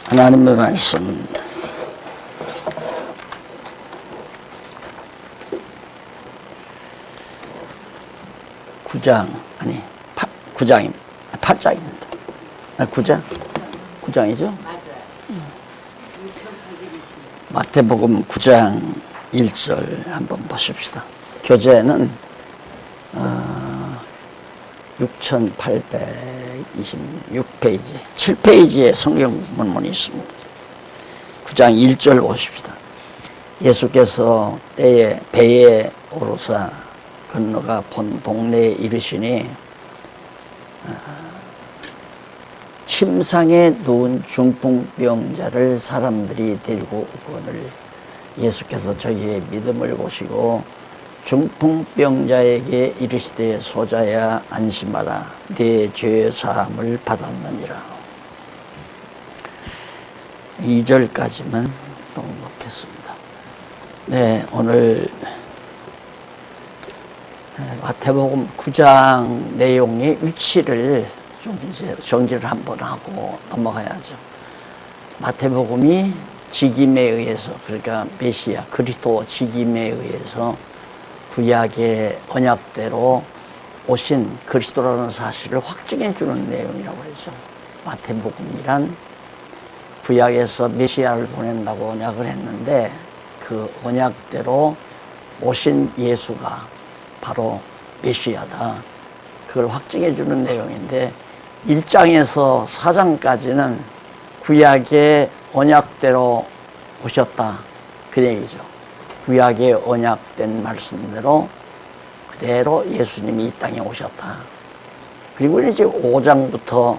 하나님의 말씀 구장입니다. 8장입니다. 9장이죠? 마태복음 9장 1절 한번 보십시다. 교재는 6826페이지 7페이지에 성경 본문이 있습니다. 9장 1절 보십시다. 예수께서 때에 배에 오르사 건너가 본 동네에 이르시니 침상에 누운 중풍병자를 사람들이 데리고 오거늘 예수께서 저희의 믿음을 보시고 중풍병자에게 이르시되 소자야 안심하라 네 죄 사함을 받았느니라. 2절까지만 봉독했습니다. 네, 오늘 마태복음 9장 내용의 위치를 좀 이제 정리를 한번 하고 넘어가야죠. 마태복음이 직임에 의해서, 그러니까 메시아 그리스도 직임에 의해서 구약의 언약대로 오신 그리스도라는 사실을 확증해 주는 내용이라고 그러죠. 마태복음이란 구약에서 메시아를 보낸다고 언약을 했는데 그 언약대로 오신 예수가 바로 메시아다. 그걸 확증해 주는 내용인데 1장에서 4장까지는 구약의 언약대로 오셨다. 그 얘기죠. 구약의 언약된 말씀대로 그대로 예수님이 이 땅에 오셨다. 그리고 이제 5장부터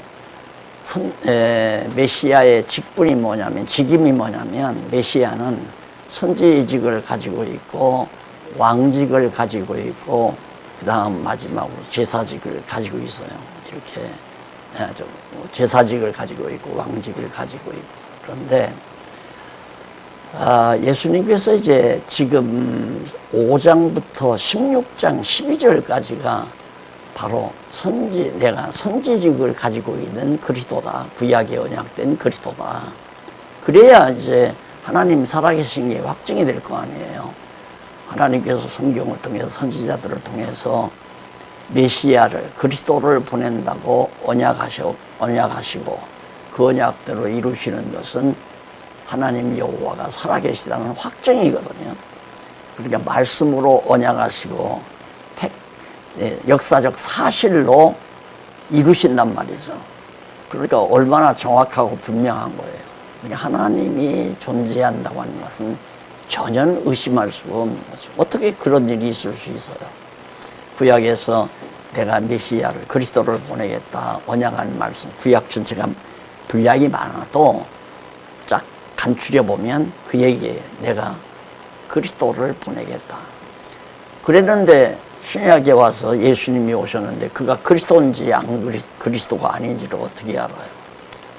메시아의 직분이 뭐냐면, 직임이 뭐냐면 메시아는 선지직을 가지고 있고 왕직을 가지고 있고 그 다음 마지막으로 제사직을 가지고 있어요. 이렇게 제사직을 가지고 있고 왕직을 가지고 있고. 그런데 예수님께서 이제 지금 5장부터 16장 12절까지가 바로 내가 선지직을 가지고 있는 그리스도다. 구약의 언약된 그리스도다. 그래야 이제 하나님 살아계신 게 확증이 될 거 아니에요. 하나님께서 성경을 통해서 선지자들을 통해서 메시아를, 그리스도를 보낸다고 언약하시고 그 언약대로 이루시는 것은 하나님 여호와가 살아계시다는 확증이거든요. 그러니까 말씀으로 언약하시고 역사적 사실로 이루신단 말이죠. 그러니까 얼마나 정확하고 분명한 거예요. 그러니까 하나님이 존재한다고 하는 것은 전혀 의심할 수가 없는 거죠. 어떻게 그런 일이 있을 수 있어요? 구약에서 내가 메시아를, 그리스도를 보내겠다 언약한 말씀, 구약 전체가 분량이 많아도 쫙 간추려 보면 그 얘기예요. 내가 그리스도를 보내겠다. 그랬는데 신약에 와서 예수님이 오셨는데 그가 그리스도인지 안 그리스도가 아닌지를 어떻게 알아요?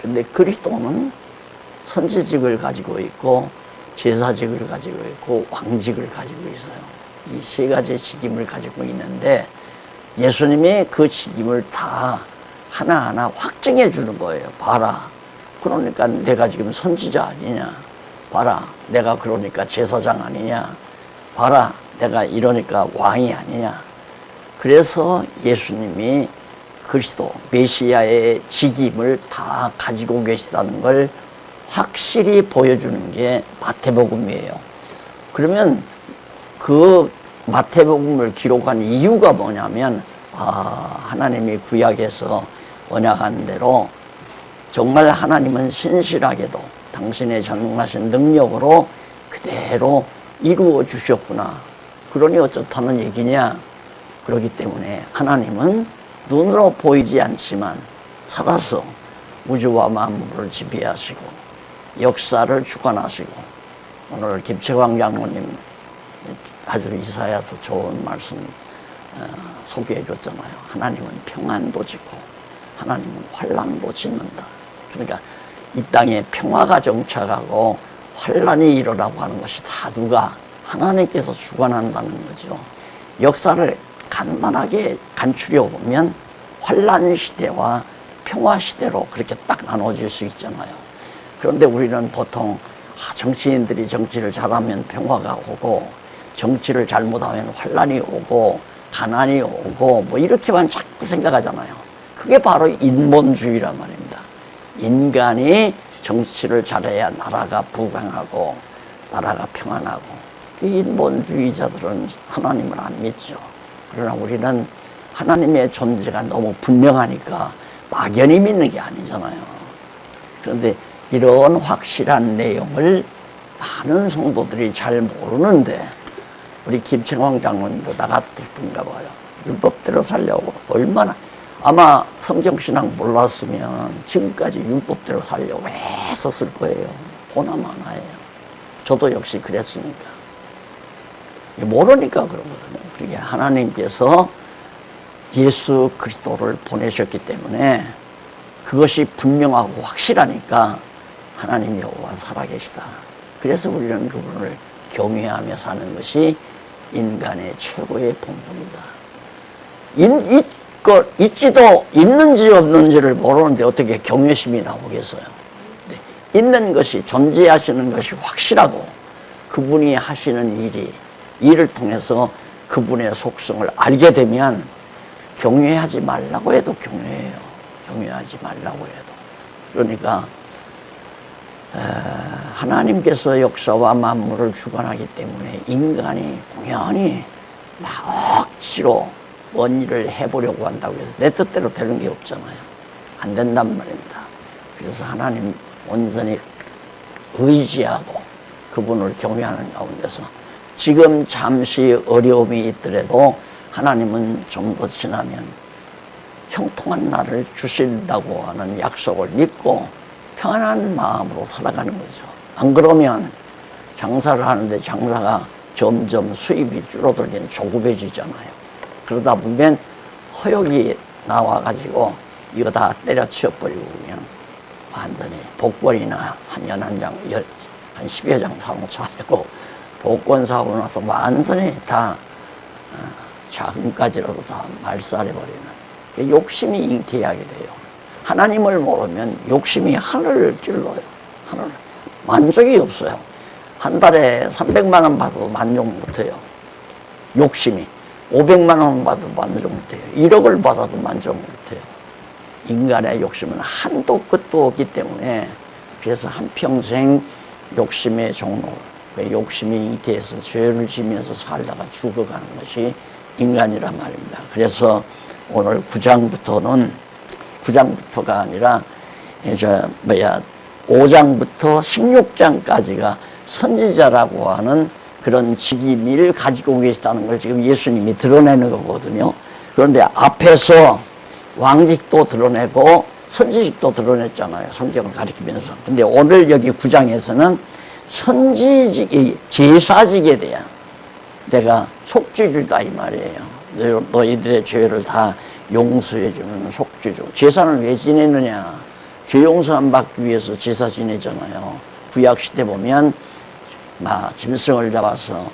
근데 그리스도는 선지직을 가지고 있고 제사직을 가지고 있고 왕직을 가지고 있어요. 이 세 가지의 직임을 가지고 있는데 예수님이 그 직임을 다 하나하나 확증해 주는 거예요. 봐라. 그러니까 내가 지금 선지자 아니냐. 봐라. 내가 그러니까 제사장 아니냐. 봐라. 내가 이러니까 왕이 아니냐. 그래서 예수님이 그리스도, 메시아의 직임을 다 가지고 계시다는 걸 확실히 보여주는 게 마태복음이에요. 그러면 그 마태복음을 기록한 이유가 뭐냐면 하나님이 구약에서 언약한 대로 정말 하나님은 신실하게도 당신의 전능하신 능력으로 그대로 이루어 주셨구나. 그러니 어쩌다는 얘기냐. 그렇기 때문에 하나님은 눈으로 보이지 않지만 살아서 우주와 만물을 지배하시고 역사를 주관하시고, 오늘 김채광 장로님 아주 이사야서 좋은 말씀 소개해 줬잖아요. 하나님은 평안도 짓고 하나님은 환난도 짓는다. 그러니까 이 땅에 평화가 정착하고 환난이 일어나고 하는 것이 다 누가? 하나님께서 주관한다는 거죠. 역사를 간단하게 간추려 보면 환난 시대와 평화 시대로 그렇게 딱 나눠질 수 있잖아요. 그런데 우리는 보통 정치인들이 정치를 잘하면 평화가 오고 정치를 잘못하면 환란이 오고 가난이 오고 뭐 이렇게만 자꾸 생각하잖아요. 그게 바로 인본주의란 말입니다. 인간이 정치를 잘해야 나라가 부강하고 나라가 평안하고, 그 인본주의자들은 하나님을 안 믿죠. 그러나 우리는 하나님의 존재가 너무 분명하니까 막연히 믿는 게 아니잖아요. 그런데 이런 확실한 내용을 많은 성도들이 잘 모르는데, 우리 김청황 장로님도 나 같던가 봐요. 율법대로 살려고 얼마나, 아마 성경신앙 몰랐으면 지금까지 율법대로 살려고 애썼을 거예요. 보나마나예요. 저도 역시 그랬으니까. 모르니까 그러거든요. 그게 하나님께서 예수 그리스도를 보내셨기 때문에 그것이 분명하고 확실하니까 하나님 여호와 살아계시다. 그래서 우리는 그분을 경외하며 사는 것이 인간의 최고의 본분이다. 있지도 있는지 없는지를 모르는데 어떻게 경외심이 나오겠어요? 있는 것이, 존재하시는 것이 확실하고 그분이 하시는 일을 통해서 그분의 속성을 알게 되면 경외하지 말라고 해도 경외해요. 경외하지 말라고 해도. 그러니까 하나님께서 역사와 만물을 주관하기 때문에 인간이 공연히 막 억지로 뭔 일을 해보려고 한다고 해서 내 뜻대로 되는 게 없잖아요. 안 된단 말입니다. 그래서 하나님 온전히 의지하고 그분을 경외하는 가운데서 지금 잠시 어려움이 있더라도 하나님은 좀 더 지나면 형통한 날을 주신다고 하는 약속을 믿고 편안한 마음으로 살아가는 거죠. 안 그러면 장사를 하는데 장사가 점점 수입이 줄어들면 조급해지잖아요. 그러다 보면 허욕이 나와가지고 이거 다 때려치워버리고 그냥 완전히 복권이나 한 연 한 장, 한 10여 장 사놓자 하고 복권 사고 나서 완전히 다 자금까지라도 다 말살해버리는, 욕심이 잉태하게 돼요. 하나님을 모르면 욕심이 하늘을 찔러요. 하늘을. 만족이 없어요. 한 달에 300만 원 받아도 만족 못해요. 욕심이. 500만 원 받아도 만족 못해요. 1억을 받아도 만족 못해요. 인간의 욕심은 한도 끝도 없기 때문에, 그래서 한평생 욕심의 종로, 욕심이 잉태해서 죄를 지면서 살다가 죽어가는 것이 인간이란 말입니다. 그래서 오늘 9장부터는 9장부터가 아니라 5장부터 16장까지가 선지자라고 하는 그런 직임을 가지고 계시다는 걸 지금 예수님이 드러내는 거거든요. 그런데 앞에서 왕직도 드러내고 선지직도 드러냈잖아요. 성경을 가리키면서. 근데 오늘 여기 9장에서는 선지직이, 제사직에 대한, 내가 속죄주다 이 말이에요. 너희들의 죄를 다 용서해주는 속죄주. 제사는 왜 지내느냐? 죄 용서함 받기 위해서 제사 지내잖아요. 구약시대 보면 짐승을 잡아서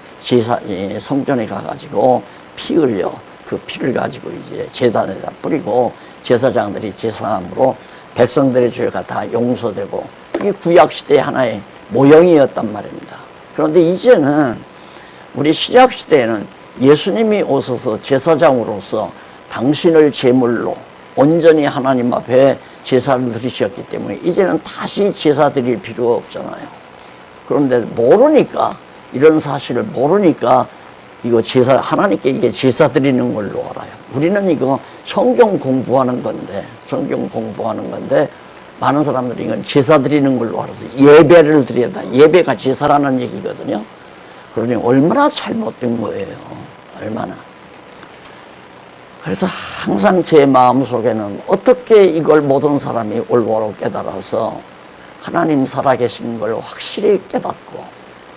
성전에 가가지고 피 흘려 그 피를 가지고 이제 제단에다 뿌리고 제사장들이 제사함으로 백성들의 죄가 다 용서되고, 그게 구약시대의 하나의 모형이었단 말입니다. 그런데 이제는 우리 신약시대에는 예수님이 오셔서 제사장으로서 당신을 제물로 온전히 하나님 앞에 제사를 드리셨기 때문에 이제는 다시 제사 드릴 필요가 없잖아요. 그런데 모르니까, 이런 사실을 모르니까 이거 제사, 하나님께 이게 제사 드리는 걸로 알아요. 우리는 이거 성경 공부하는 건데, 많은 사람들이 이건 제사 드리는 걸로 알아서 예배를 드려야 돼. 예배가 제사라는 얘기거든요. 그러니 얼마나 잘못된 거예요. 얼마나. 그래서 항상 제 마음속에는 어떻게 이걸 모든 사람이 올바로 깨달아서 하나님 살아계신 걸 확실히 깨닫고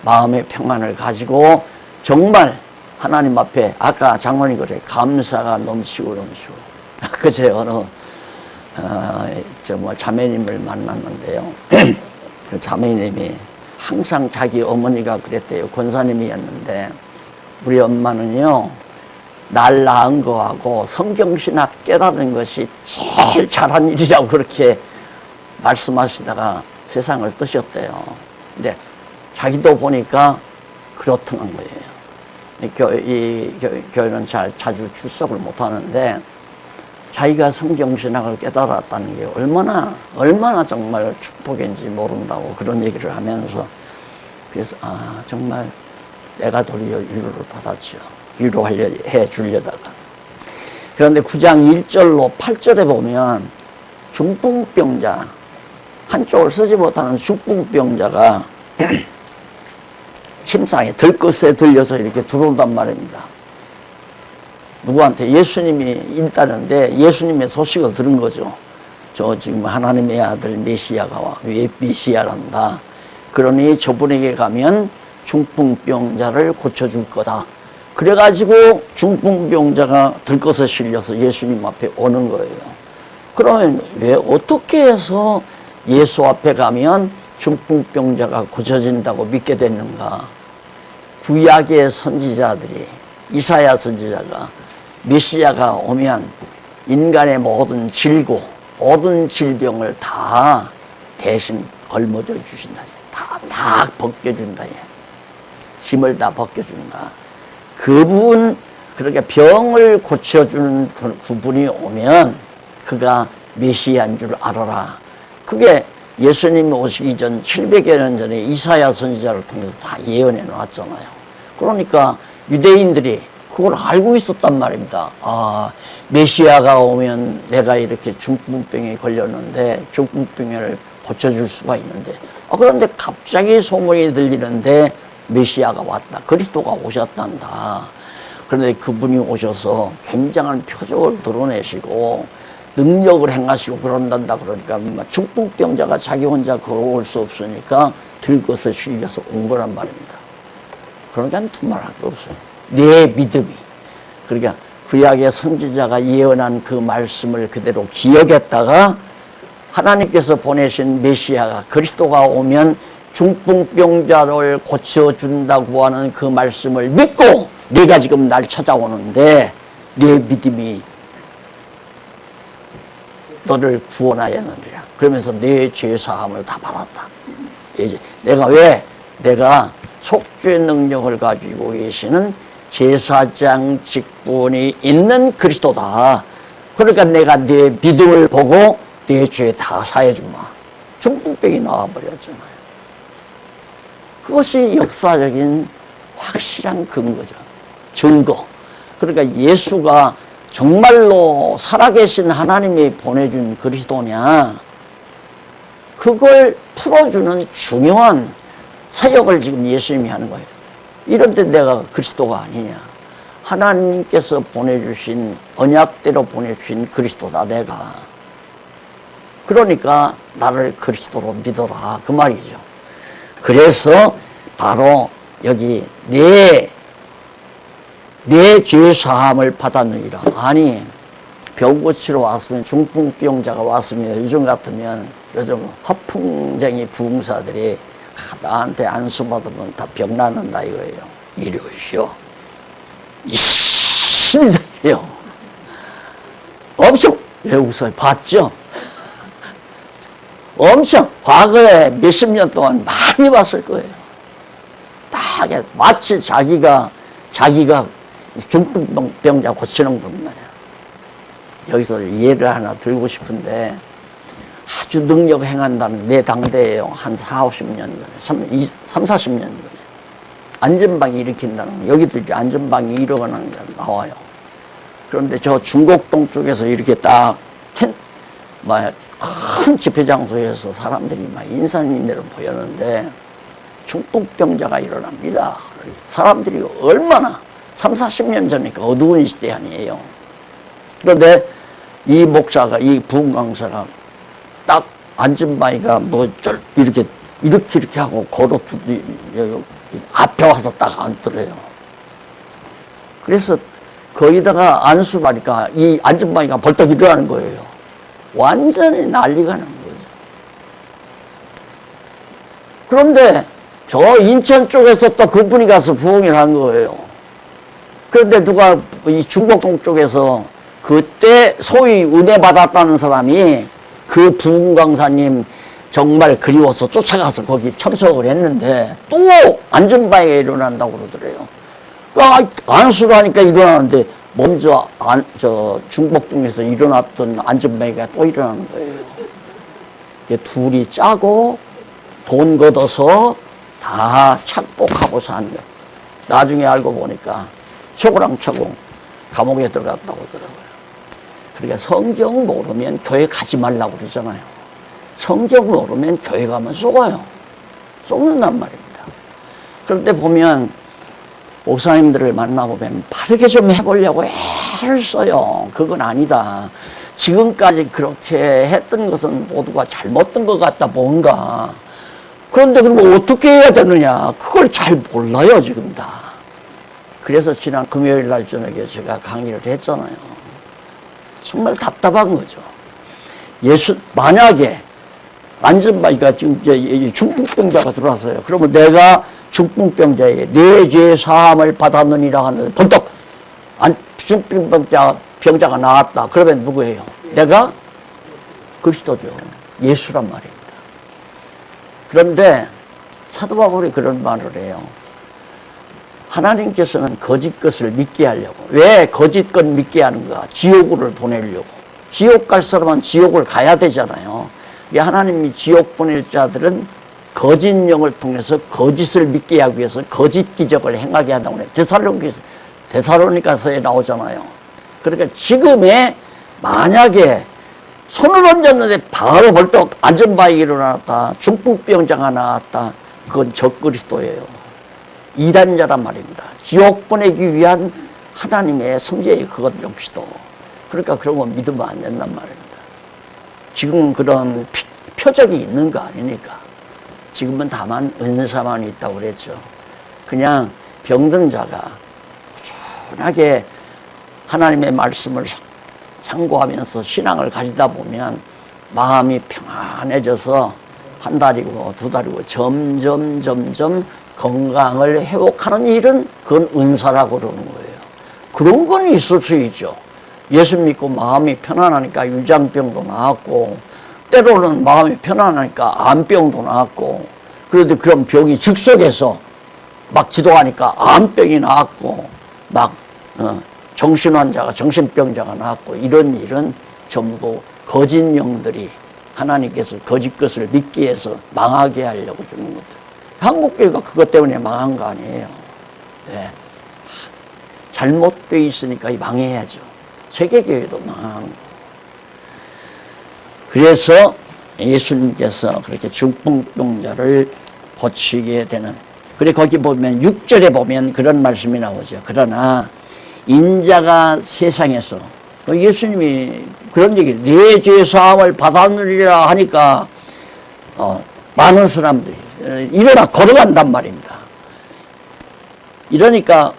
마음의 평안을 가지고 정말 하나님 앞에, 아까 장로님 그래, 감사가 넘치고. 그제 어느 자매님을 만났는데요. 그 자매님이 항상 자기 어머니가 그랬대요. 권사님이었는데, 우리 엄마는요, 날 낳은 거하고 성경신학 깨닫는 것이 제일 잘한 일이라고 그렇게 말씀하시다가 세상을 뜨셨대요. 근데 자기도 보니까 그렇다는 거예요. 이 교회는 자주 출석을 못 하는데 자기가 성경신학을 깨달았다는 게 얼마나 정말 축복인지 모른다고 그런 얘기를 하면서 그래서 정말 내가 도리어 위로를 받았죠. 위로해 주려다가. 그런데 9장 1절로 8절에 보면 중풍병자, 한쪽을 쓰지 못하는 중풍병자가 침상에 들것에 들려서 이렇게 들어온단 말입니다. 누구한테? 예수님이 있다는데 예수님의 소식을 들은 거죠. 저 지금 하나님의 아들 메시아가 와. 왜 메시아란다. 그러니 저분에게 가면 중풍병자를 고쳐줄 거다. 그래가지고 중풍병자가 들것에 실려서 예수님 앞에 오는 거예요. 그러면 왜 어떻게 해서 예수 앞에 가면 중풍병자가 고쳐진다고 믿게 됐는가? 구약의 선지자들이, 이사야 선지자가 메시아가 오면 인간의 모든 질고 모든 질병을 다 대신 걸머져 주신다. 다 벗겨준다. 짐을 다 벗겨준다. 그분, 그렇게 병을 고쳐주는 그분이 오면 그가 메시아인 줄 알아라. 그게 예수님이 오시기 전 700여 년 전에 이사야 선지자를 통해서 다 예언해 놨잖아요. 그러니까 유대인들이 그걸 알고 있었단 말입니다. 메시아가 오면 내가 이렇게 중풍병에 걸렸는데 중풍병을 고쳐줄 수가 있는데 그런데 갑자기 소문이 들리는데 메시아가 왔다. 그리스도가 오셨단다. 그런데 그분이 오셔서 굉장한 표적을 드러내시고 능력을 행하시고 그런단다. 그러니까 중풍병자가 자기 혼자 걸어올 수 없으니까 들것에 실려서 온 거란 말입니다. 그러니까 두말할 게 없어요. 내 믿음이. 그러니까 구약의 선지자가 예언한 그 말씀을 그대로 기억했다가 하나님께서 보내신 메시아가 그리스도가 오면 중풍병자를 고쳐준다고 하는 그 말씀을 믿고 내가 지금 날 찾아오는데 내 믿음이 너를 구원하였느니라. 그러면서 내 죄사함을 다 받았다. 이제 내가 속죄의 능력을 가지고 계시는 제사장 직분이 있는 그리스도다. 그러니까 내가 내 믿음을 보고 내 죄 다 사해주마. 중풍병이 나와버렸잖아요. 그것이 역사적인 확실한 근거죠. 증거. 그러니까 예수가 정말로 살아계신 하나님이 보내준 그리스도냐, 그걸 풀어주는 중요한 사역을 지금 예수님이 하는 거예요. 이런데 내가 그리스도가 아니냐. 하나님께서 보내주신, 언약대로 보내주신 그리스도다 내가. 그러니까 나를 그리스도로 믿어라 그 말이죠. 그래서 바로 여기 내 죄 사함을 받았느니라. 아니, 병 고치러 왔으면, 중풍병자가 왔으면 요즘 같으면 요즘 허풍쟁이 부흥사들이 나한테 안수 받으면 다 병 낫는다 이거예요. 이리 오시오. 있습니다. 엄청. 왜 웃어요? 봤죠? 엄청 과거에 몇십 년 동안 많이 봤을 거예요. 딱 마치 자기가 중풍병자 고치는 것만. 여기서 예를 하나 들고 싶은데 아주 능력 행한다는 내 당대에요. 한 40, 50년 전에, 40년 전에 안전방이 일으킨다는 거. 여기도 이제 안전방이 일어나는 게 나와요. 그런데 저 중곡동 쪽에서 이렇게 딱 큰 집회 장소에서 사람들이 막 인산인해를 보였는데 중풍병자가 일어납니다. 사람들이 얼마나 30, 40년 전이니까 어두운 시대 아니에요. 그런데 이 목사가, 이 부흥 강사가 딱 앉은 바위가 이렇게 하고 앞에 와서 딱 앉더래요. 그래서 거기다가 안수를 하니까 이 앉은 바위가 벌떡 일어나는 거예요. 완전히 난리가 난 거죠. 그런데 저 인천 쪽에서 또 그분이 가서 부흥을 한 거예요. 그런데 누가 이 중곡동 쪽에서 그때 소위 은혜 받았다는 사람이 그 부흥 강사님 정말 그리워서 쫓아가서 거기 참석을 했는데 또 안전바위가 일어난다고 그러더래요. 안수를 하니까 일어나는데 먼저 중복동에서 일어났던 안전바위가 또 일어나는 거예요. 둘이 짜고 돈 걷어서 다 착복하고 산 거예요. 나중에 알고 보니까 초고랑초공 감옥에 들어갔다고 그러더라고요. 그러니까 성경 모르면 교회 가지 말라고 그러잖아요. 성경 모르면 교회 가면 속아요. 속는단 말입니다. 그런데 보면 목사님들을 만나보면 바르게 좀 해보려고 애를 써요. 그건 아니다. 지금까지 그렇게 했던 것은 모두가 잘못된 것 같다 뭔가. 그런데 그럼 어떻게 해야 되느냐. 그걸 잘 몰라요 지금 다. 그래서 지난 금요일 날 저녁에 제가 강의를 했잖아요. 정말 답답한 거죠. 만약에 안전바위가 지금 중풍병자가 들어왔어요. 그러면 내가 중풍병자에게 내 죄 사함을 받았느니라 하는데 번떡 중풍병자가 나왔다. 그러면 누구예요? 내가 그리스도죠. 예수란 말입니다. 그런데 사도 바울이 그런 말을 해요. 하나님께서는 거짓 것을 믿게 하려고. 왜 거짓 것 믿게 하는가? 지옥을 보내려고. 지옥 갈 사람은 지옥을 가야 되잖아요. 하나님이 지옥 보낼 자들은 거짓 영을 통해서 거짓을 믿게 하기 위해서 거짓 기적을 행하게 한다고 해요. 데살로니가서에 나오잖아요. 그러니까 지금에 만약에 손을 얹었는데 바로 벌떡 안전바위 일어났다. 중풍병자가 나왔다. 그건 적그리스도예요. 이단자란 말입니다. 지옥 보내기 위한 하나님의 성제의 그것 역시도. 그러니까 그런 거 믿으면 안 된단 말입니다. 지금은 그런 표적이 있는 거 아니니까. 지금은 다만 은사만 있다고 그랬죠. 그냥 병든 자가 꾸준하게 하나님의 말씀을 상고하면서 신앙을 가지다 보면 마음이 평안해져서 한 달이고 두 달이고 점점 건강을 회복하는 일은 그건 은사라고 그러는 거예요. 그런 건 있을 수 있죠. 예수 믿고 마음이 편안하니까 유장병도 나았고 때로는 마음이 편안하니까 암병도 나았고 그런데 그런 병이 즉석에서 막 기도하니까 암병이 나았고 막 정신환자가 정신병자가 나왔고 이런 일은 전부 거짓 영들이 하나님께서 거짓 것을 믿기 위해서 망하게 하려고 주는 것들. 한국교회가 그것 때문에 망한 거 아니에요. 네. 잘못되어 있으니까 망해야죠. 세계교회도 망한 거. 그래서 예수님께서 그렇게 중풍병자를 고치게 되는. 그리고 거기 보면 6절에 보면 그런 말씀이 나오죠. 그러나 인자가 세상에서 예수님이 그런 얘기 내 죄 사함을 받았느니라 하니까 많은 사람들이 일어나 걸어간단 말입니다. 이러니까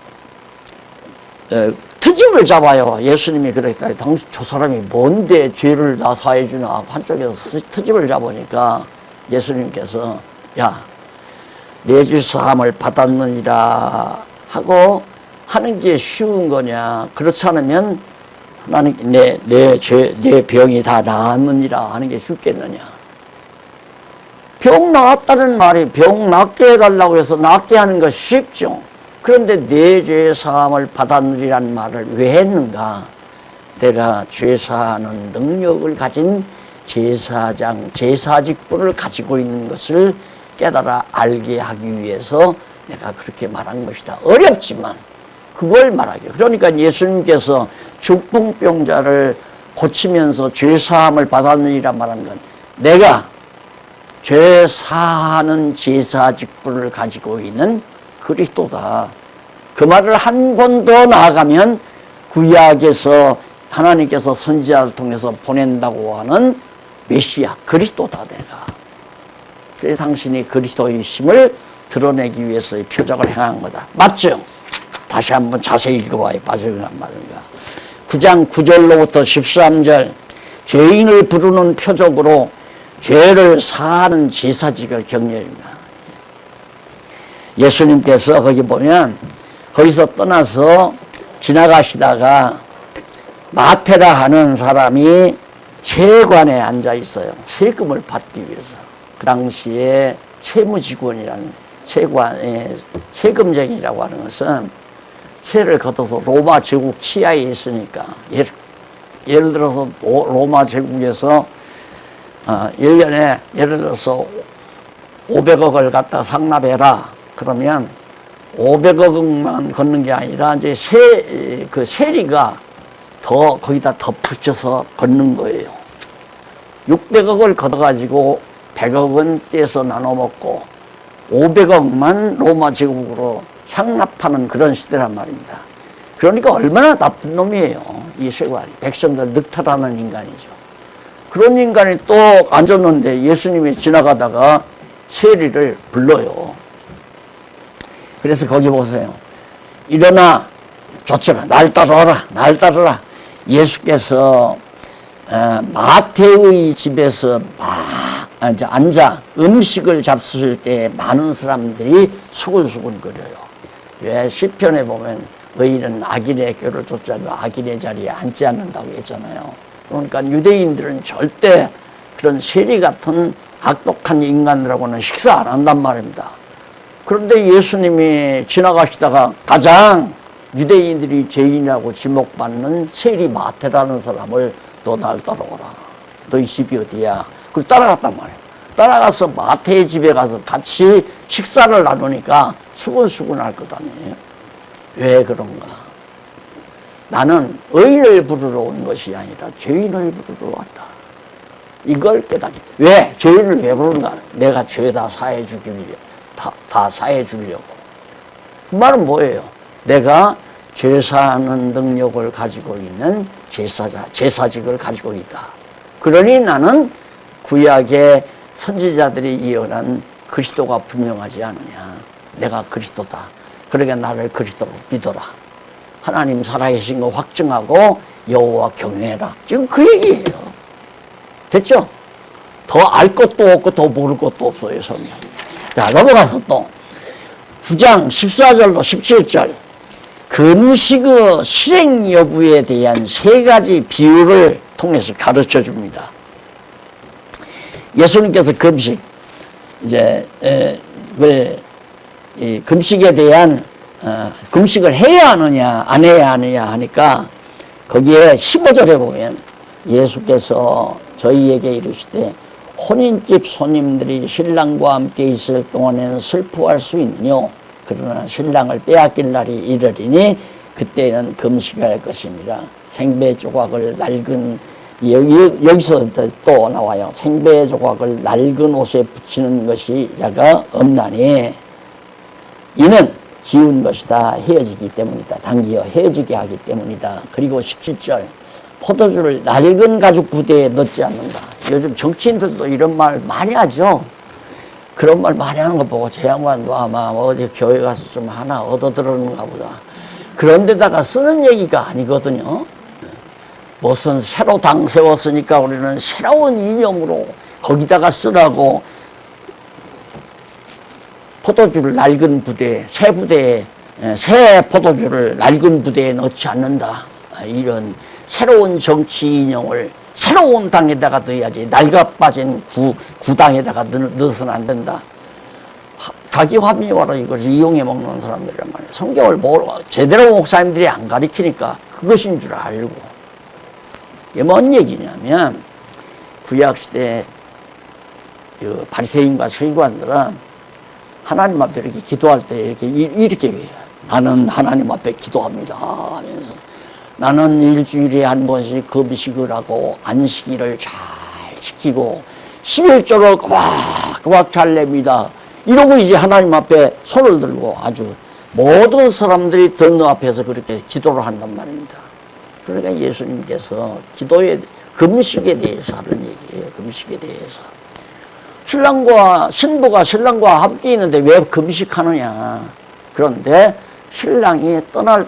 트집을 잡아요. 예수님이 그러니까 당시 저 사람이 뭔데 죄를 다 사해 주나 한쪽에서 트집을 잡으니까 예수님께서 야, 내 죄 사함을 받았느니라 하고 하는 게 쉬운 거냐? 그렇지 않으면 하나님 내 병이 다 나았느니라 하는 게 쉽겠느냐? 병 나았다는 말이 병 낫게 해달라고 해서 낫게 하는 거 쉽죠. 그런데 내 죄 사함을 받았느리란 말을 왜 했는가? 내가 죄 사하는 능력을 가진 제사장, 제사직분을 가지고 있는 것을 깨달아 알게 하기 위해서 내가 그렇게 말한 것이다. 어렵지만 그걸 말하게. 그러니까 예수님께서 중풍병자를 고치면서 죄 사함을 받았느니라 말한 건 내가 죄 사하는 제사 직분을 가지고 있는 그리스도다. 그 말을 한 번 더 나아가면 구약에서 하나님께서 선지자를 통해서 보낸다고 하는 메시아 그리스도다 내가. 그래서 당신이 그리스도이심을 드러내기 위해서의 표적을 행한 거다. 맞죠? 다시 한번 자세히 읽어봐요. 빠져가 안 맞은가. 9장 9절로부터 13절 죄인을 부르는 표적으로 죄를 사하는 제사직을 격려합니다. 예수님께서 거기 보면 거기서 떠나서 지나가시다가 마태라 하는 사람이 세관에 앉아 있어요. 세금을 받기 위해서. 그 당시에 채무지권이라는 세금쟁이라고 하는 것은 세를 걷어서 로마 제국 치하에 있으니까 예를 들어서 로마 제국에서 1년에 예를 들어서 500억을 갖다 상납해라. 그러면 500억만 걷는 게 아니라 이제 세리가 더 거기다 덧붙여서 걷는 거예요. 600억을 걷어가지고 100억은 떼서 나눠 먹고 500억만 로마 제국으로 상납하는 그런 시대란 말입니다. 그러니까 얼마나 나쁜 놈이에요. 이 세관이. 백성들 늑탈하는 인간이죠. 그런 인간이 또 앉았는데 예수님이 지나가다가 세리를 불러요. 그래서 거기 보세요. 일어나, 쫓아라. 날 따라와라. 날 따르라. 예수께서 마태의 집에서 앉아 음식을 잡수실 때 많은 사람들이 수근수근거려요. 왜 시편에 보면 의인은 악인의 꾀를 쫓아도 악인의 자리에 앉지 않는다고 했잖아요. 그러니까 유대인들은 절대 그런 세리 같은 악독한 인간들하고는 식사 안 한단 말입니다. 그런데 예수님이 지나가시다가 가장 유대인들이 죄인이라고 지목받는 세리 마태라는 사람을 너 날 따라오라. 너희 집이 어디야? 그걸 따라갔단 말이에요. 따라가서 마태의 집에 가서 같이 식사를 나누니까 수근수근할 것 아니에요. 왜 그런가? 나는 의인을 부르러 온 것이 아니라 죄인을 부르러 왔다. 이걸 깨닫게. 왜? 죄인을 왜 부르는가? 내가 죄 다 사해 주려고. 다 사해 주려고. 그 말은 뭐예요? 내가 죄사하는 능력을 가지고 있는 제사직을 가지고 있다. 그러니 나는 구약의 선지자들이 예언한 그리스도가 분명하지 않느냐. 내가 그리스도다. 그러니까 나를 그리스도로 믿어라. 하나님 살아계신 거 확증하고 여호와 경외해라. 지금 그 얘기예요. 됐죠? 더 알 것도 없고 더 모를 것도 없어요, 성경. 자, 넘어가서 또 9장 14절로 17절 금식의 실행 여부에 대한 3가지 비유를 통해서 가르쳐 줍니다. 예수님께서 금식, 이제, 이 금식에 대한, 금식을 해야 하느냐, 안 해야 하느냐 하니까 거기에 15절에 보면 예수께서 저희에게 이르시되 혼인집 손님들이 신랑과 함께 있을 동안에는 슬퍼할 수 있느뇨. 그러나 신랑을 빼앗길 날이 이르리니 그때는 금식할 것이니라. 생배 조각을 낡은 여기서부터 또 나와요. 생배 조각을 낡은 옷에 붙이는 것이 야가 없나니 이는 지운 것이다. 헤어지기 때문이다. 당기어 헤어지게 하기 때문이다. 그리고 17절 포도주를 낡은 가죽 부대에 넣지 않는다. 요즘 정치인들도 이런 말 많이 하죠. 그런 말 많이 하는 거 보고 제 양반도 아마 어디 교회 가서 좀 하나 얻어 들었는가 보다. 그런 데다가 쓰는 얘기가 아니거든요. 무슨 새로 당 세웠으니까 우리는 새로운 이념으로 거기다가 쓰라고 포도주를 낡은 부대에, 새 부대에, 새 포도주를 낡은 부대에 넣지 않는다. 이런 새로운 정치 인형을 새로운 당에다가 넣어야지 낡아 빠진 구당에다가 넣어서는 안 된다. 자기 화미와로 이걸 이용해 먹는 사람들이란 말이에요. 성경을 제대로 목사님들이 안 가르치니까 그것인 줄 알고. 이게 뭔 얘기냐면 구약시대 그 바리새인과 서기관들은 하나님 앞에 이렇게 기도할 때 이렇게 해요. 나는 하나님 앞에 기도합니다 하면서 나는 일주일에 한 번씩 금식을 하고 안식일을 잘 지키고 11조를 꼬박꼬박 잘 냅니다. 이러고 이제 하나님 앞에 손을 들고 아주 모든 사람들이 듣는 앞에서 그렇게 기도를 한단 말입니다. 그러니까 예수님께서 금식에 대해서 하는 얘기예요. 금식에 대해서. 신부가 신랑과 함께 있는데 왜 금식하느냐. 그런데 신랑이 떠날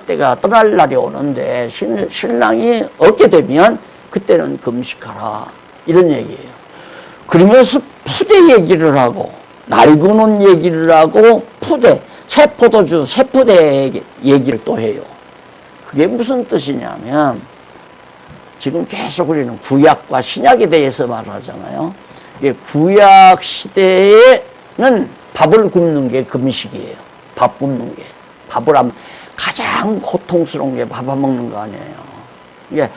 날이 오는데 신랑이 없게 되면 그때는 금식하라. 이런 얘기예요. 그러면서 푸대 얘기를 하고 낡은 옷 얘기를 하고 새 포도주, 새 푸대 얘기를 또 해요. 그게 무슨 뜻이냐면 지금 계속 우리는 구약과 신약에 대해서 말하잖아요. 이게 구약 시대에는 밥을 굽는 게 금식이에요. 밥 굽는 게. 밥을 하면 가장 고통스러운 게 밥 안 먹는 거 아니에요. 이게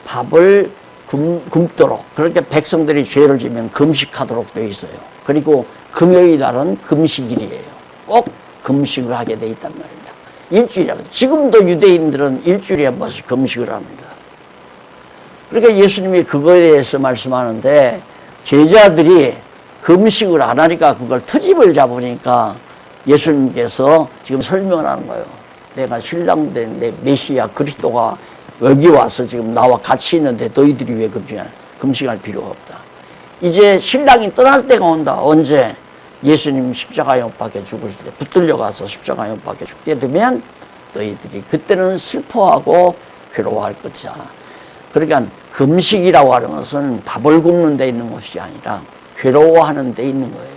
밥을 굶도록, 그렇게 백성들이 죄를 지면 금식하도록 되어 있어요. 그리고 금요일 날은 금식일이에요. 꼭 금식을 하게 돼 있단 말입니다. 일주일에. 지금도 유대인들은 일주일에 한 번씩 금식을 합니다. 그러니까 예수님이 그거에 대해서 말씀하는데, 제자들이 금식을 안 하니까 그걸 트집을 잡으니까 예수님께서 지금 설명을 하는 거예요. 내가 신랑된 내 메시아 그리스도가 여기 와서 지금 나와 같이 있는데 너희들이 왜 금식하냐? 금식할 필요가 없다. 이제 신랑이 떠날 때가 온다. 언제? 예수님 십자가에 못 박혀 죽으실 때 붙들려 가서 십자가에 못 박혀 죽게 되면 너희들이 그때는 슬퍼하고 괴로워할 것이다. 그러니까 금식이라고 하는 것은 밥을 굶는 데 있는 것이 아니라 괴로워하는 데 있는 거예요.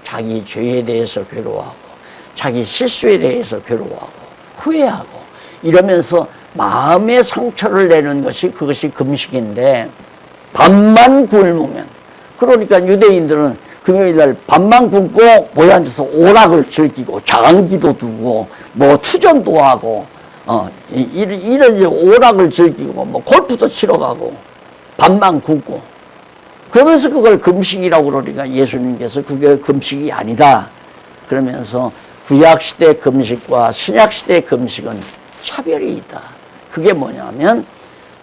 자기 죄에 대해서 괴로워하고 자기 실수에 대해서 괴로워하고 후회하고 이러면서 마음의 상처를 내는 것이 그것이 금식인데, 밥만 굶으면, 그러니까 유대인들은 금요일날 밥만 굶고 모여 앉아서 오락을 즐기고 장기도 두고 뭐 투전도 하고 이런 오락을 즐기고 뭐 골프도 치러 가고 밥만 굶고 그러면서 그걸 금식이라고 그러니까 예수님께서 그게 금식이 아니다 그러면서 구약시대 금식과 신약시대 금식은 차별이 있다. 그게 뭐냐면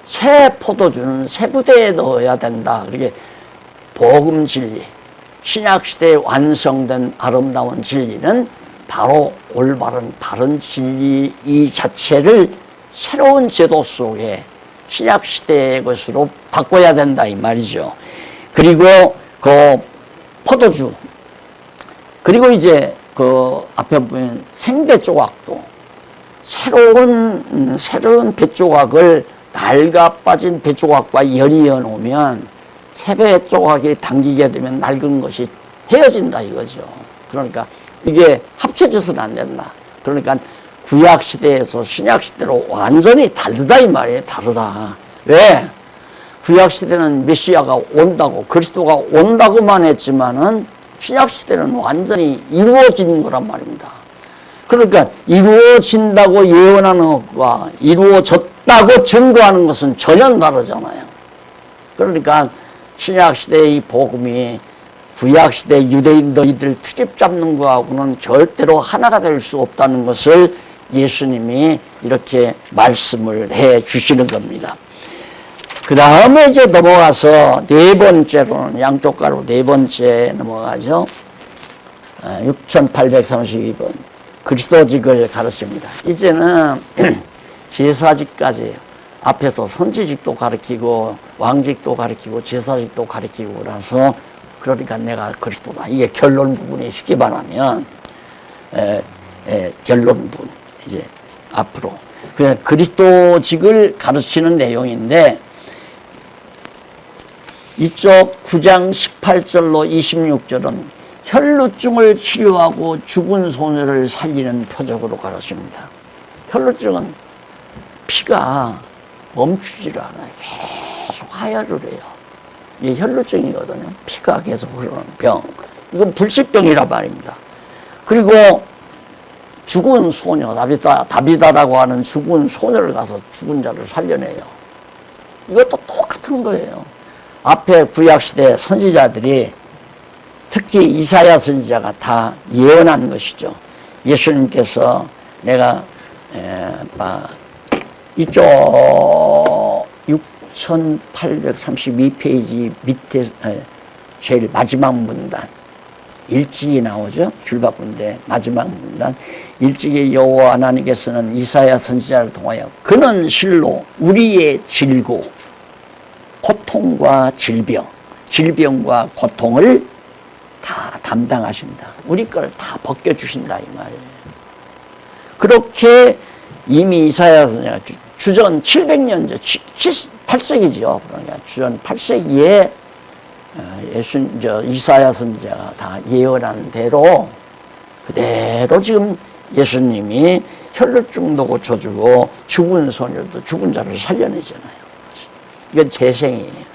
새 포도주는 새 부대에 넣어야 된다. 그게 복음 진리, 신약시대에 완성된 아름다운 진리는 바로 올바른 바른 진리 이 자체를 새로운 제도 속에 신약시대의 것으로 바꿔야 된다 이 말이죠. 그리고 그 포도주, 그리고 이제 그 앞에 보면 생배 조각도 새로운 배 조각을 낡아 빠진 배 조각과 연이어 놓으면 새 배 조각이 당기게 되면 낡은 것이 헤어진다 이거죠. 그러니까 이게 합쳐져서는 안 된다. 그러니까 구약 시대에서 신약 시대로 완전히 다르다 이 말이에요. 다르다. 왜? 구약 시대는 메시아가 온다고 그리스도가 온다고만 했지만은 신약 시대는 완전히 이루어진 거란 말입니다. 그러니까 이루어진다고 예언하는 것과 이루어졌다고 증거하는 것은 전혀 다르잖아요. 그러니까 신약 시대의 이 복음이 구약 시대 유대인 너희들 트집 잡는 거하고는 절대로 하나가 될 수 없다는 것을 예수님이 이렇게 말씀을 해 주시는 겁니다. 그 다음에 이제 넘어가서 네 번째로는 양쪽 가로 네 번째 넘어가죠. 6832번 그리스도직을 가르칩니다. 이제는 제사직까지 앞에서 선지직도 가르치고 왕직도 가르치고 제사직도 가르치고 그래서 그러니까 내가 그리스도다. 이게 결론 부분이 쉽게 말하면 결론 부분 이제 앞으로 그냥 그리스도직을 가르치는 내용인데 이쪽 9장 18절로 26절은 혈루증을 치료하고 죽은 소녀를 살리는 표적으로 가르칩니다. 혈루증은 피가 멈추지를 않아요. 계속 하혈을 해요. 이게 혈루증이거든요. 피가 계속 흐르는 병. 이건 불치병이란 말입니다. 그리고 죽은 소녀, 다비다라고 하는 죽은 소녀를 가서 죽은 자를 살려내요. 이것도 똑같은 거예요. 앞에 구약시대 선지자들이 특히 이사야 선지자가 다 예언한 것이죠. 예수님께서 내가 이쪽 6832페이지 밑에 제일 마지막 문단 일찍이 나오죠. 줄바꾼데 마지막 문단 일찍이 여호와 하나님께서는 이사야 선지자를 통하여 그는 실로 우리의 질고 고통과 질병과 고통을 다 담당하신다. 우리 걸 다 벗겨주신다 이 말이에요. 그렇게 이미 이사야 선지자가 주전 700년 전 8세기죠. 그러니까 주전 8세기에 이사야 선지자가 다 예언한 대로 그대로 지금 예수님이 혈루증도 고쳐주고 죽은 소녀도 죽은 자를 살려내잖아요. 이건 재생이에요.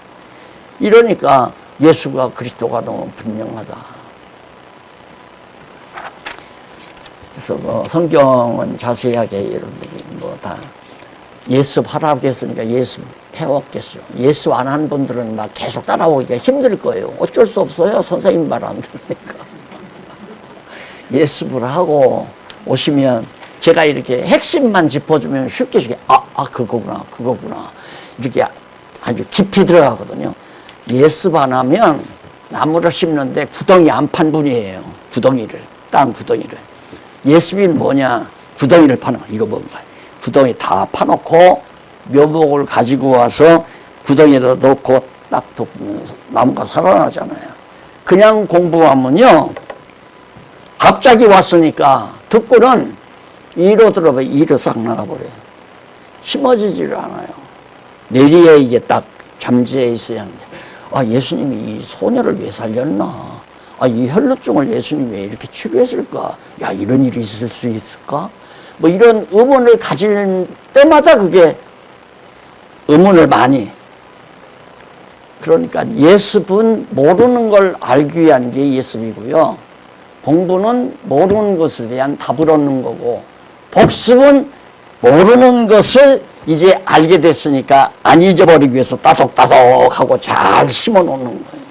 이러니까 예수가 그리스도가 너무 분명하다. 그래서 그 성경은 자세하게 여러분들이 뭐 다 예습 하라고 했으니까 예습 해왔겠어요. 예습 안 한 분들은 막 계속 따라오기가 힘들 거예요. 어쩔 수 없어요. 선생님 말 안 들으니까. 예습을 하고 오시면 제가 이렇게 핵심만 짚어주면 쉽게 그거구나. 이렇게 아주 깊이 들어가거든요. 예습 안 하면 나무를 심는데 구덩이 안 판 분이에요. 땅 구덩이를. 예습이 뭐냐? 구덩이를 파는 거. 이거 뭔가. 구덩이 다 파놓고 묘목을 가지고 와서 구덩이에다 넣고 딱 덮으면 나무가 살아나잖아요. 그냥 공부하면요. 갑자기 왔으니까 듣고는 이로 들어봐. 이로 싹 나가버려요. 심어지지를 않아요. 내리에 이게 딱 잠재해 있어야 하는데 예수님이 이 소녀를 왜 살렸나? 이 혈루증을 예수님이 왜 이렇게 치료했을까? 이런 일이 있을 수 있을까? 뭐 이런 의문을 가질 때마다 그게 의문을 많이. 그러니까 예습은 모르는 걸 알기 위한 게 예습이고요. 공부는 모르는 것에 대한 답을 얻는 거고, 복습은 모르는 것을 이제 알게 됐으니까 안 잊어버리기 위해서 따독따독하고 잘 심어 놓는 거예요.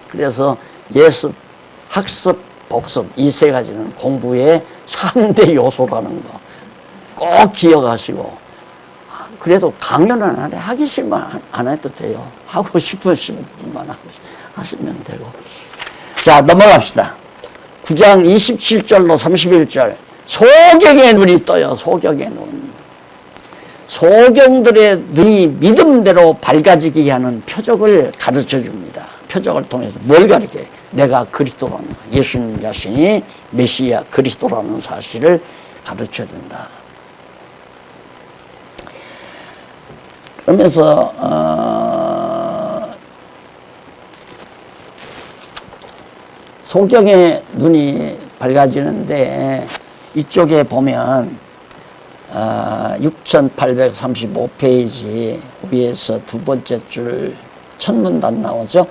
그래서 예습, 학습, 복습 이 세 가지는 공부의 3대 요소라는 거 꼭 기억하시고, 그래도 강연은 안 해. 하기 싫으면 안 해도 돼요. 하고 싶으신 분만 하시면 되고. 자, 넘어갑시다. 9장 27절로 31절. 소경의 눈이 떠요. 소경의 눈. 소경들의 눈이 믿음대로 밝아지게 하는 표적을 가르쳐 줍니다. 표적을 통해서 뭘 가르쳐요? 내가 그리스도라는 거. 예수님 자신이 메시아 그리스도라는 사실을 가르쳐 준다. 그러면서 소경의 눈이 밝아지는데 이쪽에 보면 6835페이지 위에서 두 번째 줄 첫 문단 나오죠.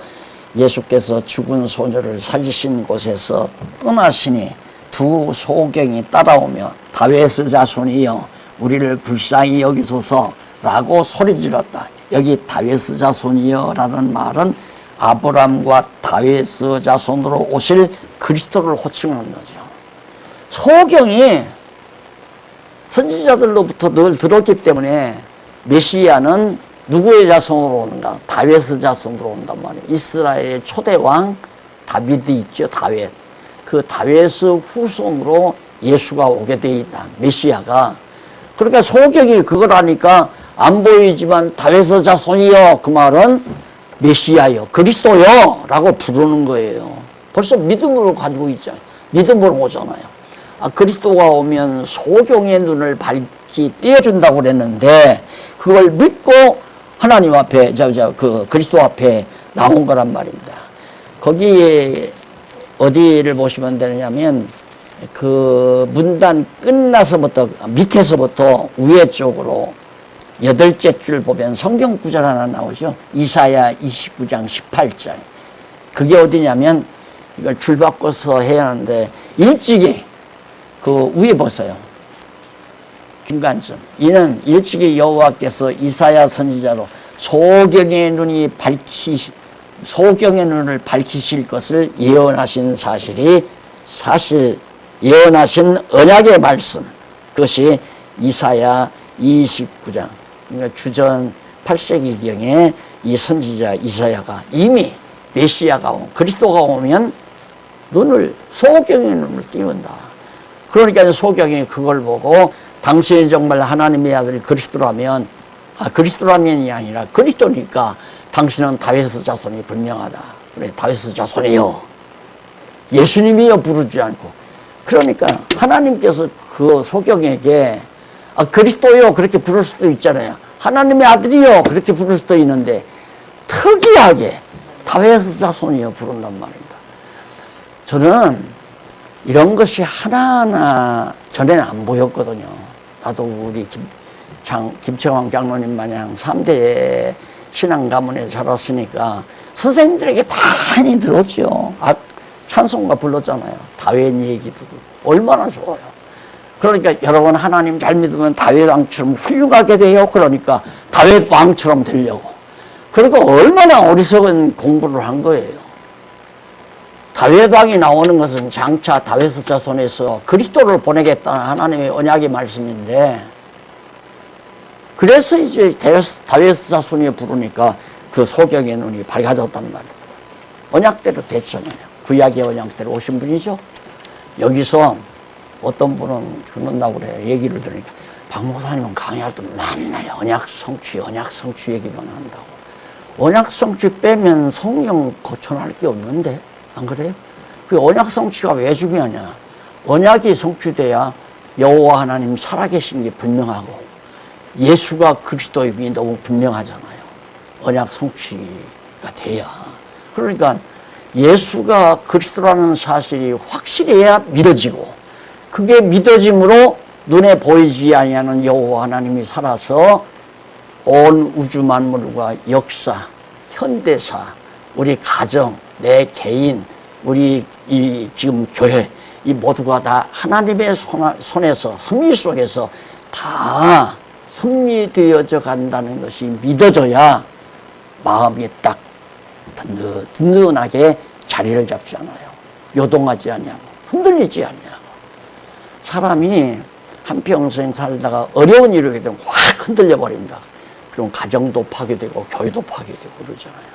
예수께서 죽은 소녀를 살리신 곳에서 떠나시니 두 소경이 따라오며 다윗의 자손이여 우리를 불쌍히 여기소서라고 소리질렀다. 여기 다윗의 자손이여 라는 말은 아브람과 다윗의 자손으로 오실 그리스도를 호칭하는 거죠. 소경이 선지자들로부터 늘 들었기 때문에 메시아는 누구의 자손으로 오는가? 다윗의 자손으로 온단 말이에요. 이스라엘의 초대 왕 다윗이 있죠. 다윗. 그 다윗의 후손으로 예수가 오게 돼 있다. 메시아가. 그러니까 소경이 그걸 하니까 안 보이지만 다윗의 자손이요. 그 말은 메시아요. 그리스도요. 라고 부르는 거예요. 벌써 믿음으로 가지고 있잖아요. 믿음으로 오잖아요. 그리스도가 오면 소경의 눈을 밝히 띄워준다고 그랬는데 그걸 믿고 하나님 앞에 그 그리스도 앞에 나온 거란 말입니다. 거기에 어디를 보시면 되냐면 그 문단 끝나서부터 밑에서부터 위에 쪽으로 8째 줄 보면 성경 구절 하나 나오죠. 이사야 29장 18절. 그게 어디냐면 이걸 줄 바꿔서 해야 하는데 일찍이 그 위에 보세요. 중간쯤. 이는 일찍이 여호와께서 이사야 선지자로 소경의 눈을 밝히실 것을 예언하신 사실 예언하신 언약의 말씀. 그것이 이사야 29장. 그러니까 주전 8세기경에 이 선지자 이사야가 이미 메시아가 그리스도가 오면 소경의 눈을 띄운다. 그러니까 소경이 그걸 보고 당신이 정말 하나님의 아들 그리스도라면 그리스도라면이 아니라 그리스도니까 당신은 다윗의 자손이 분명하다. 그래, 다윗의 자손이요. 예수님이요 부르지 않고. 그러니까 하나님께서 그 소경에게 그리스도요 그렇게 부를 수도 있잖아요. 하나님의 아들이요 그렇게 부를 수도 있는데 특이하게 다윗의 자손이요 부른단 말입니다. 저는 이런 것이 하나하나 전에는 안 보였거든요. 나도 우리 김채왕 장로님 마냥 3대 신앙 가문에 자랐으니까 선생님들에게 많이 들었죠. 찬송가 불렀잖아요. 다윗 얘기도 얼마나 좋아요. 그러니까 여러분 하나님 잘 믿으면 다윗 왕처럼 훌륭하게 돼요. 그러니까 다윗 왕처럼 되려고. 그러니까 얼마나 어리석은 공부를 한 거예요. 다윗 왕이 나오는 것은 장차 다윗의 자손에서 그리스도를 보내겠다는 하나님의 언약의 말씀인데, 그래서 이제 다윗의 자손이 부르니까 그 소경의 눈이 밝아졌단 말이에요. 언약대로 됐잖아요. 구약의 언약대로 오신 분이죠. 여기서 어떤 분은 그런다고 그래요. 얘기를 들으니까 박 목사님은 강의할 때 맨날 언약 성취 얘기만 한다고. 언약 성취 빼면 성령 거쳐날 게 없는데, 안 그래요? 그 언약 성취가 왜 중요하냐? 언약이 성취돼야 여호와 하나님 살아계신 게 분명하고 예수가 그리스도임이 너무 분명하잖아요. 언약 성취가 돼야. 그러니까 예수가 그리스도라는 사실이 확실해야 믿어지고, 그게 믿어짐으로 눈에 보이지 아니하는 여호와 하나님이 살아서 온 우주 만물과 역사, 현대사, 우리 가정, 내 개인, 우리 이 지금 교회, 이 모두가 다 하나님의 손에서, 섭리 속에서 다 섭리되어져 간다는 것이 믿어져야 마음이 딱 든든하게 자리를 잡지 않아요. 요동하지 아니하고 흔들리지 아니하고. 사람이 한평생 살다가 어려운 일을 하게 되면 확 흔들려 버립니다. 그럼 가정도 파괴되고 교회도 파괴되고 그러잖아요.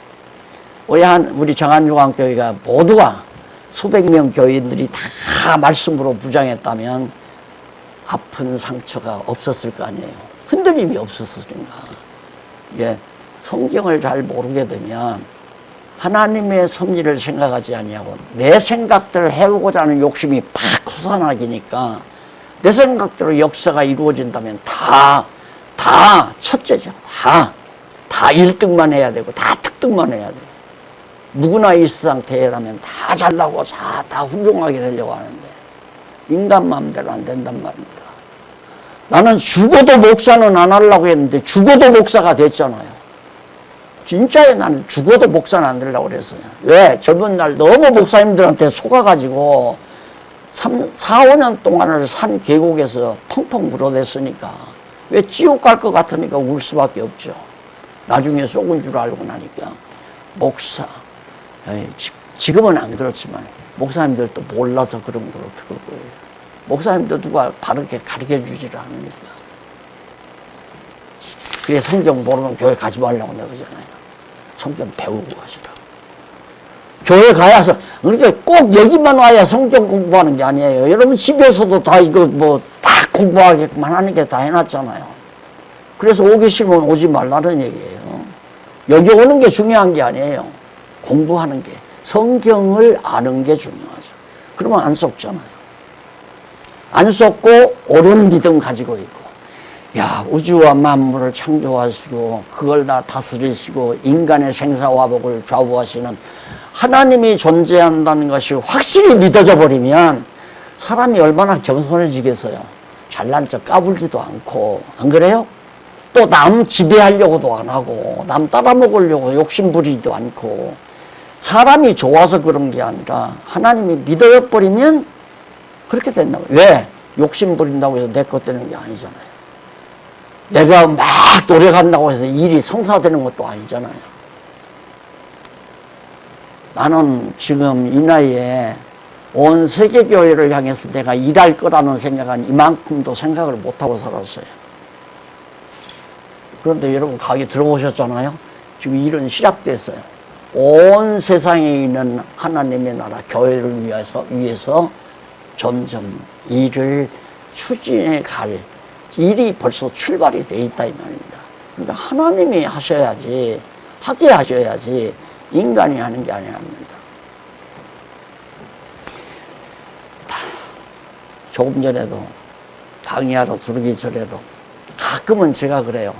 우리 정안중앙교회가 모두가 수백 명 교인들이 다 말씀으로 무장했다면 아픈 상처가 없었을 거 아니에요. 흔들림이 없었으니까. 예, 성경을 잘 모르게 되면 하나님의 섭리를 생각하지 아니하고 내 생각대로 해오고자 하는 욕심이 팍 솟아나기니까, 내 생각대로 역사가 이루어진다면 다 첫째죠. 다 1등만 해야 되고 다 특등만 해야 되고, 누구나 이 세상 대회라면 다 잘나고 다 훌륭하게 되려고 하는데 인간 마음대로 안 된단 말입니다. 나는 죽어도 목사는 안 하려고 했는데 죽어도 목사가 됐잖아요. 진짜에 나는 죽어도 목사는 안 되려고 그랬어요. 왜? 젊은 날 너무 목사님들한테 속아가지고 4, 5년 동안을 산 계곡에서 펑펑 물어댔으니까 왜 지옥 갈 것 같으니까 울 수밖에 없죠. 나중에 속은 줄 알고 나니까 목사, 지금은 안 그렇지만 목사님들도 몰라서 그런 걸 어떡할 거예요. 목사님도 누가 바르게 가르쳐 주지를 않으니까. 그게 성경 모르면 교회 가지 말라고 내가 그러잖아요. 성경 배우고 가시라. 교회 가야서, 그러니까 꼭 여기만 와야 성경 공부하는 게 아니에요. 여러분 집에서도 다 이거 다 공부하게만 하는 게 다 해놨잖아요. 그래서 오기 싫으면 오지 말라는 얘기예요. 여기 오는 게 중요한 게 아니에요. 공부하는 게, 성경을 아는 게 중요하죠. 그러면 안 속잖아요. 안 속고 옳은 믿음 가지고 있고, 야, 우주와 만물을 창조하시고 그걸 다 다스리시고 인간의 생사화복을 좌우하시는 하나님이 존재한다는 것이 확실히 믿어져 버리면 사람이 얼마나 겸손해지겠어요. 잘난 척 까불지도 않고, 안 그래요? 또 남 지배하려고도 안 하고, 남 따라먹으려고 욕심 부리지도 않고. 사람이 좋아서 그런 게 아니라 하나님이 믿어져 버리면 그렇게 된다고. 왜? 욕심 부린다고 해서 내 것 되는 게 아니잖아요. 내가 막 노력한다고 해서 일이 성사되는 것도 아니잖아요. 나는 지금 이 나이에 온 세계교회를 향해서 내가 일할 거라는 생각은 이만큼도 생각을 못하고 살았어요. 그런데 여러분 가게 들어보셨잖아요. 지금 일은 시작됐어요. 온 세상에 있는 하나님의 나라 교회를 위해서 점점 일을 추진해 갈 일이 벌써 출발이 돼 있다 이 말입니다. 그러니까 하나님이 하셔야지, 하게 하셔야지 인간이 하는 게 아니랍니다. 조금 전에도 강의하러 들어오기 전에도 가끔은 제가 그래요.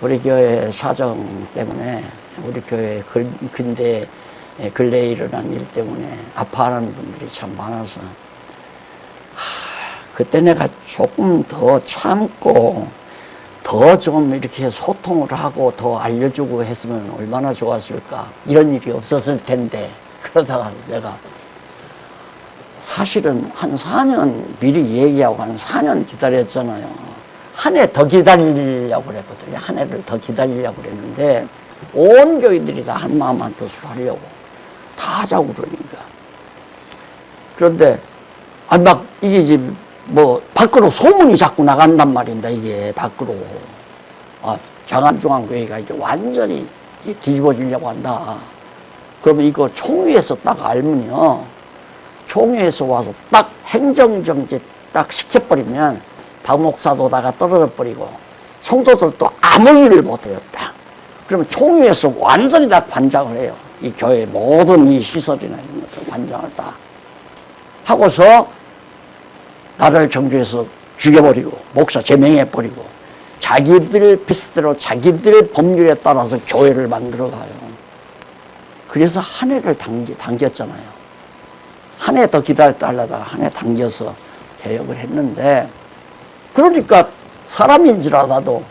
우리 교회 사정 때문에, 우리 교회 근대 근래에 일어난 일 때문에 아파하는 분들이 참 많아서, 그때 내가 조금 더 참고 더 좀 이렇게 소통을 하고 더 알려주고 했으면 얼마나 좋았을까. 이런 일이 없었을 텐데. 그러다가 내가 사실은 한 4년 미리 얘기하고 한 4년 기다렸잖아요. 한 해 더 기다리려고 그랬거든요. 한 해를 더 기다리려고 그랬는데 온 교인들이 다 한 마음 한 뜻으로 하려고 다 하자고 그러니까. 그런데 막 이게 이제 뭐 밖으로 소문이 자꾸 나간단 말입니다. 이게 밖으로. 장안중앙교회가 이제 완전히 뒤집어지려고 한다. 그러면 이거 총회에서 딱 알면요. 총회에서 와서 딱 행정정지 딱 시켜버리면 박 목사도 다가 떨어져 버리고 성도들도 아무 일을 못해요. 딱. 그러면 총회에서 완전히 다 관장을 해요. 이 교회 모든 이 시설이나 이런 것들 관장을 다 하고서 나를 정주해서 죽여버리고 목사 제명해버리고 자기들 비슷대로 자기들 법률에 따라서 교회를 만들어가요. 그래서 한 해를 당겼잖아요. 한 해 더 기다렸다가 한 해 당겨서 개혁을 했는데 그러니까 사람인지라도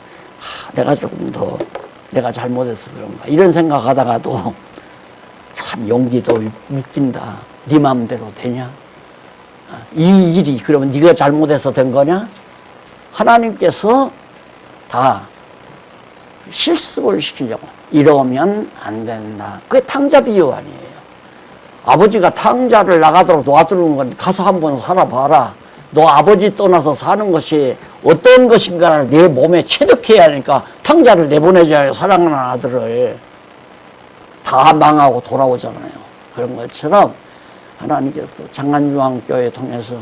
내가 조금 더 내가 잘못해서 그런가 이런 생각하다가도 참 용기도 웃긴다. 네 마음대로 되냐? 이 일이 그러면 네가 잘못해서 된 거냐? 하나님께서 다 실습을 시키려고 이러면 안 된다. 그게 탕자 비유 아니에요. 아버지가 탕자를 나가도록 도와주는 건 가서 한번 살아봐라. 너 아버지 떠나서 사는 것이 어떤 것인가를 내 몸에 체득해야 하니까 탕자를 내보내줘야 사랑하는 아들을 다 망하고 돌아오잖아요. 그런 것처럼 하나님께서 장안중앙교회 통해서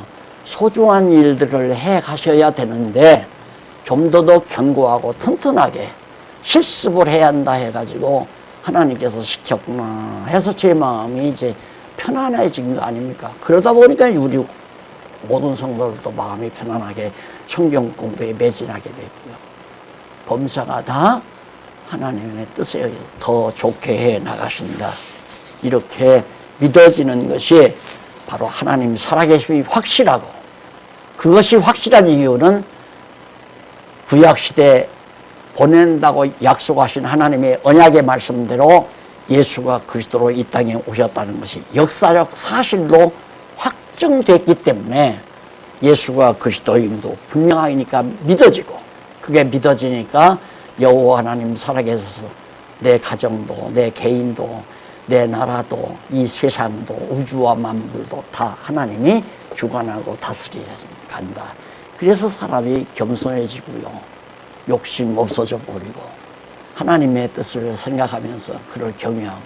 소중한 일들을 해 가셔야 되는데 좀 더 견고하고 튼튼하게 실습을 해야 한다 해가지고 하나님께서 시켰구나 해서 제 마음이 이제 편안해진 거 아닙니까? 그러다 보니까 우리 모든 성도들도 마음이 편안하게 성경 공부에 매진하게 됐고요. 범사가 다 하나님의 뜻에 더 좋게 해 나가신다. 이렇게 믿어지는 것이 바로 하나님 살아계심이 확실하고 그것이 확실한 이유는 구약시대 보낸다고 약속하신 하나님의 언약의 말씀대로 예수가 그리스도로 이 땅에 오셨다는 것이 역사적 사실로 확정됐기 때문에 예수가 그리스도임도 분명하니까 믿어지고 그게 믿어지니까 여호와 하나님 살아계셔서 내 가정도 내 개인도 내 나라도 이 세상도 우주와 만물도 다 하나님이 주관하고 다스려 간다. 그래서 사람이 겸손해지고요. 욕심 없어져 버리고 하나님의 뜻을 생각하면서 그를 경외하고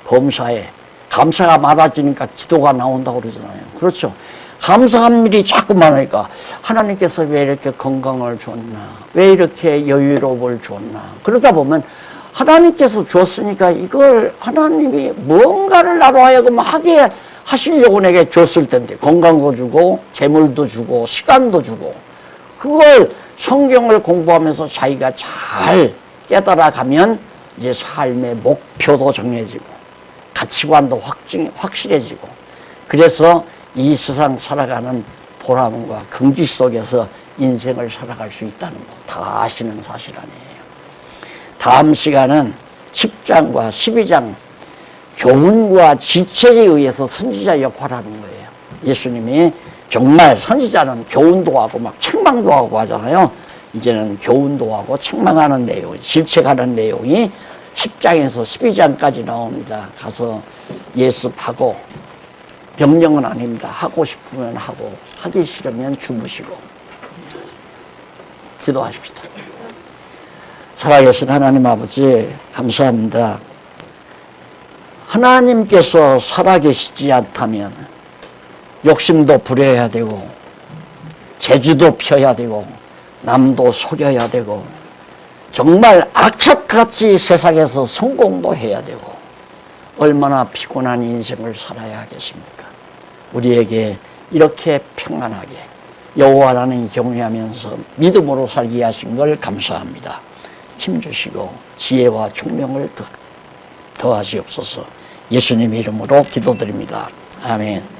범사에 감사가 많아지니까 기도가 나온다고 그러잖아요. 그렇죠. 감사한 일이 자꾸 많으니까 하나님께서 왜 이렇게 건강을 줬나 왜 이렇게 여유로움을 줬나 그러다 보면 하나님께서 줬으니까 이걸 하나님이 무언가를 나로 하여금 하게 하시려고 내게 줬을 텐데 건강도 주고 재물도 주고 시간도 주고 그걸 성경을 공부하면서 자기가 잘 깨달아가면 이제 삶의 목표도 정해지고 가치관도 확실해지고 그래서 이 세상 살아가는 보람과 긍지 속에서 인생을 살아갈 수 있다는 거 다 아시는 사실 아니에요. 다음 시간은 10장과 12장 교훈과 지책에 의해서 선지자 역할을 하는 거예요. 예수님이 정말 선지자는 교훈도 하고 막 책망도 하고 하잖아요. 이제는 교훈도 하고 책망하는 내용, 질책하는 내용이 10장에서 12장까지 나옵니다. 가서 예습하고 명령은 아닙니다. 하고 싶으면 하고 하기 싫으면 주무시고 기도하십시다. 살아계신 하나님 아버지 감사합니다. 하나님께서 살아계시지 않다면 욕심도 부려야 되고 재주도 펴야 되고 남도 속여야 되고 정말 악착같이 세상에서 성공도 해야 되고 얼마나 피곤한 인생을 살아야 하겠습니까? 우리에게 이렇게 평안하게 여호와 하나님 경외하면서 믿음으로 살게 하신 걸 감사합니다. 힘주시고 지혜와 총명을 더하시옵소서. 예수님 이름으로 기도드립니다. 아멘.